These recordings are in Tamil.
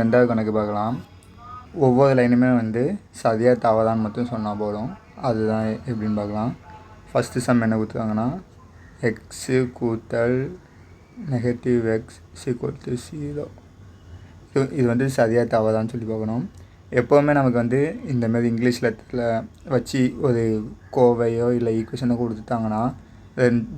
ரெண்டாவது கணக்கு பார்க்கலாம். ஒவ்வொரு லைனுமே வந்து சரியாக தவறான்னு மட்டும் சொன்னால் போதும். அதுதான் எப்படின்னு பார்க்கலாம். ஃபஸ்ட்டு சம் என்ன கொடுத்துருக்காங்கன்னா எக்ஸு கூட்டல் நெகட்டிவ் எக்ஸ் ஈக்குவல் டு 0. இது வந்து சரியாக தவறான்னு சொல்லி பார்க்கணும். எப்போவுமே நமக்கு வந்து இந்தமாரி இங்கிலீஷ் லெட்டரில் வச்சு ஒரு கோவையோ இல்லை ஈக்குவேஷனோ கொடுத்துட்டாங்கன்னா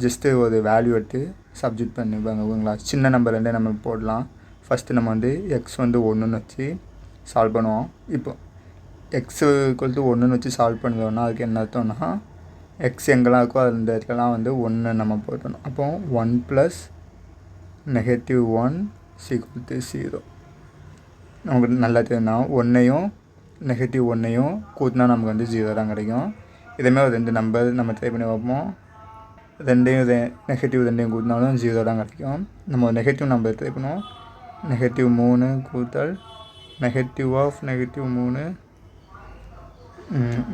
ஜஸ்ட்டு ஒரு வேல்யூ எடுத்து சப்ஜெக்ட் பண்ணிப்பாங்க. ஓகேங்களா? சின்ன நம்பர்லேருந்தே நம்ம போடலாம். ஃபஸ்ட்டு நம்ம வந்து எக்ஸ் வந்து 1ன்னு வச்சு சால்வ் பண்ணுவோம். இப்போ எக்ஸு ஈக்குவல் டு 1ன்னு வச்சு சால்வ் பண்ணுறோன்னா அதுக்கு என்ன அர்த்தம்னா எக்ஸ் எங்கெல்லாம் இருக்கோ அந்த இடத்துலலாம் வந்து 1 நம்ம போட்டணும். அப்போ 1 + -1 ஈக்குவல் டு 0. நமக்கு நல்லா தெரியும்னா 1ஐயும் -1ஐயும் கூட்டினா நமக்கு வந்து 0 தான் கிடைக்கும். இதேமாதிரி ஒரு 2 நம்பர் நம்ம ட்ரை பண்ணி பார்ப்போம். -2ஐயும் கூட்டினாலும் 0 தான் கிடைக்கும். நம்ம ஒரு நெகட்டிவ் நம்பர் ட்ரை பண்ணுவோம். -3 கூட்டல் -3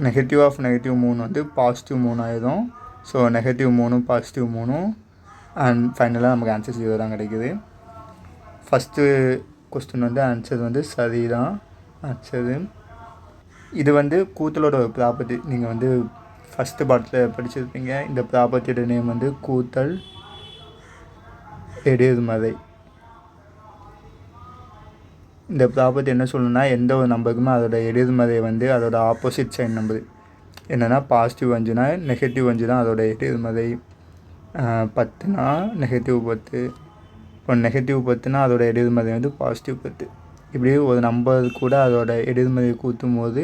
-3 வந்து +3 ஆயிடும். ஸோ -3 +3 அண்ட் ஃபைனலாக நமக்கு ஆன்சர் 0 தான் கிடைக்குது. ஃபஸ்ட்டு கொஸ்டின் வந்து ஆன்சர் வந்து சரி தான் ஆன்சரு. இது வந்து கூட்டலோட ஒரு ப்ராப்பர்ட்டி. நீங்கள் வந்து ஃபஸ்ட்டு பார்ட்டில் படிச்சிருப்பீங்க. இந்த ப்ராப்பர்ட்டியோட நேம் வந்து கூட்டல் எதிர்மறை. இந்த ப்ராப்பர்ட்டி என்ன சொல்லணும்னா எந்த ஒரு நம்பருக்குமே அதோட எதிர்மறை வந்து அதோட ஆப்போசிட் சைன் நம்பர். என்னென்னா +5னா -5 தான் அதோட எதிர்மறை. 10னா -10. இப்போ -10னா அதோட எதிர்மறை வந்து +10. இப்படி ஒரு நம்பர் கூட அதோட எதிர்மறையை கூட்டும் போது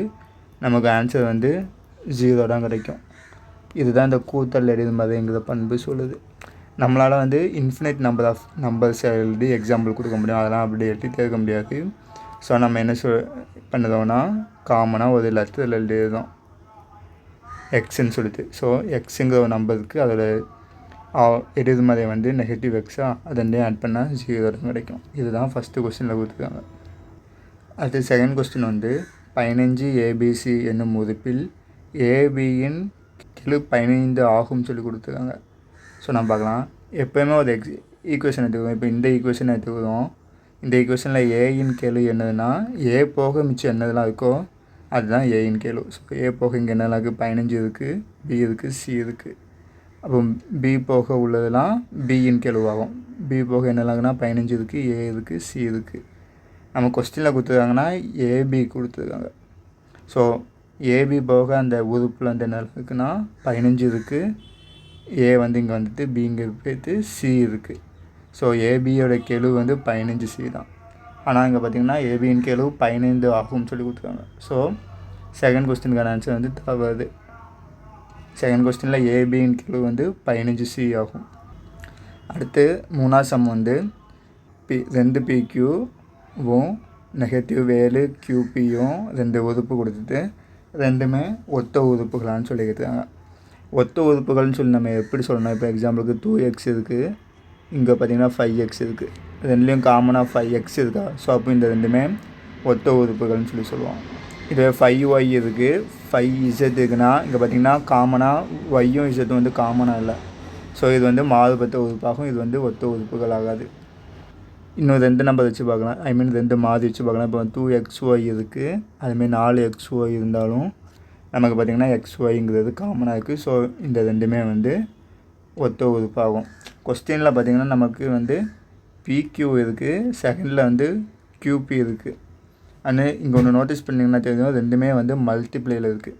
நமக்கு ஆன்சர் வந்து 0 தான் கிடைக்கும். இதுதான் இந்த கூட்டல் எதிர்மறைங்கிற பண்பு சொல்லுது. நம்மளால் வந்து இன்ஃபினிட் நம்பர் ஆஃப் நம்பர்ஸ் எழுதி எக்ஸாம்பிள் கொடுக்க முடியும். அதெல்லாம் அப்படி எழுதி கேட்க முடியாது. ஸோ நம்ம என்ன பண்ணுறோம்னா காமனாக ஒரு லெட்டரில் எழுதிடுறோம் எக்ஸ்ன்னு சொல்லிட்டு. ஸோ எக்ஸுங்கிற ஒரு நம்பருக்கு அதோட எதிர்மறை வந்து நெகட்டிவ் எக்ஸா அது ரெண்டையும் ஆட் பண்ணால் 0 தான் கிடைக்கும். இதுதான் ஃபஸ்ட்டு கொஸ்டினில் கொடுத்துருக்காங்க. அடுத்து செகண்ட் கொஸ்டின் வந்து 15 ABC என்னும் உறுப்பில் ஏபியின் கெழு 15 ஆகும் சொல்லி கொடுத்துருக்காங்க. ஸோ நம்ம பார்க்கலாம். எப்போயுமே ஒரு ஈக்குவேஷன் எடுத்துக்கிறோம். இப்போ இந்த ஈக்குவேஷன் எடுத்துக்கிறோம். இந்த ஈக்குவேஷனில் ஏயின் கெழு என்னதுன்னா ஏ போக மிச்சம் என்னதெல்லாம் இருக்கோ அதுதான் ஏயின் கெழு. ஸோ ஏ போக இங்கே என்னெல்லாம் இருக்குது 15 இருக்குது, பி இருக்குது, சி இருக்குது. அப்போ பி போக உள்ளதெல்லாம் பியின் கெழுவாகும். பி போக என்னெல்லாம்னா 15 இருக்குது, ஏ இருக்குது, சி இருக்குது. நம்ம கொஸ்டினில் கொடுத்துருக்காங்கன்னா ஏபி கொடுத்துருக்காங்க. ஸோ ஏபி போக அந்த உறுப்பில் வந்து என்ன இருக்குன்னா 15 இருக்குது, ஏ வந்து இங்கே வந்துட்டு பி இங்கே போய்ட்டு சி இருக்குது. ஸோ ஏபியோட கெழு வந்து 15C தான். ஆனால் இங்கே பார்த்திங்கன்னா ஏபியின் கெழு 15 ஆகும்னு சொல்லி கொடுத்துருக்காங்க. ஸோ செகண்ட் கொஸ்டினுக்கான ஆன்சர் வந்து தவறு. செகண்ட் கொஸ்டினில் ஏபியின் கெழு வந்து 15C ஆகும். அடுத்து மூணாவது சம் வந்து 2 PQவும் -7 QPயும் 2 உறுப்பு கொடுத்துட்டு ரெண்டுமே ஒத்த உறுப்புகளான்னு சொல்லி கேட்டுருக்காங்க. ஒத்த உறுப்புகள்னு சொல்லி நம்ம எப்படி சொல்லணும்? இப்போ எக்ஸாம்பிளுக்கு 2x இருக்குது, இங்கே பார்த்திங்கன்னா 5x இருக்குது. ரெண்டுலேயும் காமனாக 5x இருக்கா? ஸோ அப்போ இந்த ரெண்டுமே ஒத்த உறுப்புகள்னு சொல்லி சொல்லுவோம். இதுவே 5y இருக்குது, 5z இருக்குன்னா இங்கே பார்த்திங்கன்னா காமனாக yயும் z வந்து காமனாக இல்லை. ஸோ இது வந்து மாறுபட்ட உறுப்பாகும். இது வந்து ஒத்த உறுப்புகள் ஆகாது. இன்னும் 2 நம்பர் வச்சு பார்க்கலாம். 2 மாறி வச்சு பார்க்கலாம். இப்போ 2xy இருக்குது, அதுமாரி 4xy இருந்தாலும் நமக்கு பார்த்திங்கன்னா xyங்கிறது காமனாக இருக்குது. ஸோ இந்த ரெண்டுமே வந்து ஒத்த உறுப்பாகும். கொஸ்டினில் பார்த்திங்கன்னா நமக்கு வந்து PQ இருக்குது, செகண்டில் வந்து QP இருக்குது. அண்ட் இங்கே ஒன்று நோட்டீஸ் பண்ணிங்கன்னா தெரியும், ரெண்டுமே வந்து மல்டிப்ளையில் இருக்குது.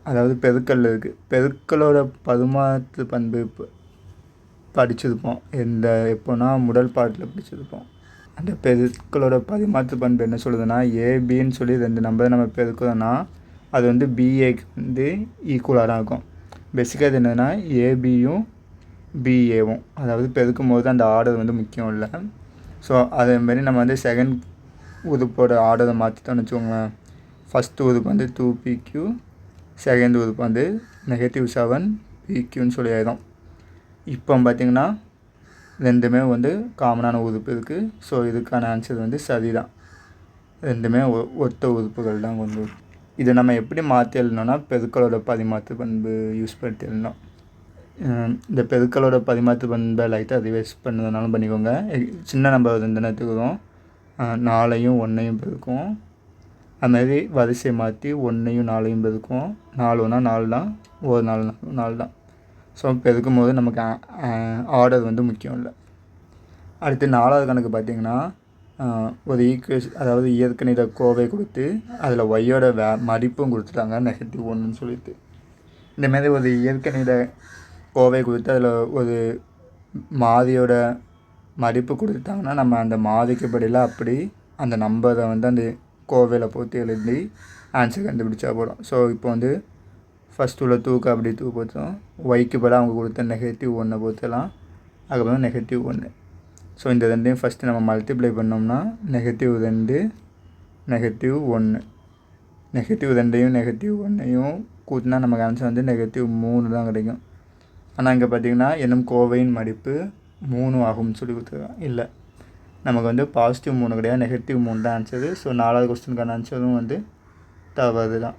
அதாவது பெருக்கல் இருக்குது. பெருக்களோட பரிமாற்று பண்பு படிச்சிருப்போம். எப்போனா முதல் பாட்டில் படிச்சிருப்போம். அந்த பெருக்களோட பரிமாற்று பண்பு என்ன சொல்லுதுன்னா ஏபின்னு சொல்லி 2 நம்பரை நம்ம பெருக்கிறோன்னா அது வந்து பிஏக்கு வந்து ஈக்குவலாக தான் இருக்கும். பேசிக்காக இது என்னென்னா ஏபியும் பிஏவும், அதாவது பெருக்கும் போது அந்த ஆர்டர் வந்து முக்கியம் இல்லை. ஸோ அதேமாரி நம்ம வந்து செகண்ட் உறுப்போட ஆர்டரை மாற்றிட்டோம்னு வச்சுக்கோங்களேன். ஃபஸ்ட்டு உறுப்பு வந்து 2PQ, செகண்ட் உறுப்பு வந்து -7 PQன்னு சொல்லி ஆயிடும். இப்போ பார்த்திங்கன்னா ரெண்டுமே வந்து காமனான உறுப்பு இருக்குது. ஸோ இதுக்கான ஆன்சர் வந்து சரிதான். ரெண்டுமே ஒத்த உறுப்புகள் தான் கொண்டு. இதை நம்ம எப்படி மாற்றி எழுதணும்னா பெருக்களோட பரிமாற்று பண்பு யூஸ் பண்ணிட்டு எழுதணும். இந்த பெருக்களோட பரிமாற்று பண்பை லைட்டாக ரிவைஸ் பண்ணதுனாலும் பண்ணிக்கோங்க. சின்ன நம்பர் 2 எடுத்துக்கிறோம். 4ஐயும் 1ஐயும் பெருக்கும். அதுமாதிரி வரிசையை மாற்றி 1ஐயும் 4ஐயும் பெருக்கும். 4 1 4 தான், ஒரு 4 4 தான். ஸோ பெருக்கும் போது நமக்கு ஆர்டர் வந்து முக்கியம் இல்லை. அடுத்து 4வது கணக்கு பார்த்திங்கன்னா ஒரு ஈக்குவேஷன், அதாவது இயற்கணித கோவை கொடுத்து அதில் ஒய்யோட மதிப்பும் கொடுத்துட்டாங்க -1ன்னு சொல்லிட்டு. இந்தமாரி ஒரு இயற்கணித கோவை கொடுத்து அதில் ஒரு மாதியோட மதிப்பு கொடுத்துட்டாங்கன்னா நம்ம அந்த மாதிக்கு பதிலாக அப்படி அந்த நம்பரை வந்து அந்த கோவையில் போட்டு எழுதி ஆன்சர் கண்டுபிடிச்சா போடும். ஸோ இப்போ வந்து ஃபஸ்ட்டு உள்ள 2க்கு அப்படி 2 போட்டோம், ஒய்க்கு பதிலாக அவங்க கொடுத்த -1 போற்றலாம், அதுக்கப்புறம் -1. ஸோ இந்த ரெண்டையும் ஃபஸ்ட்டு நம்ம மல்டிப்ளை பண்ணோம்னா -2 -1, -2யும் -1யும் கூட்டினா நமக்கு ஆன்சர் வந்து -3 தான் கிடைக்கும். ஆனால் இங்கே பார்த்திங்கன்னா இன்னும் கோவையின் மதிப்பு 3 ஆகும்னு சொல்லி கொடுத்துருக்காங்க. இல்லை, நமக்கு வந்து +3 கிடையாது, -3 தான் ஆன்சரு. ஸோ 4வது கொஸ்டினுக்கான ஆன்சரும் வந்து தவறு தான்.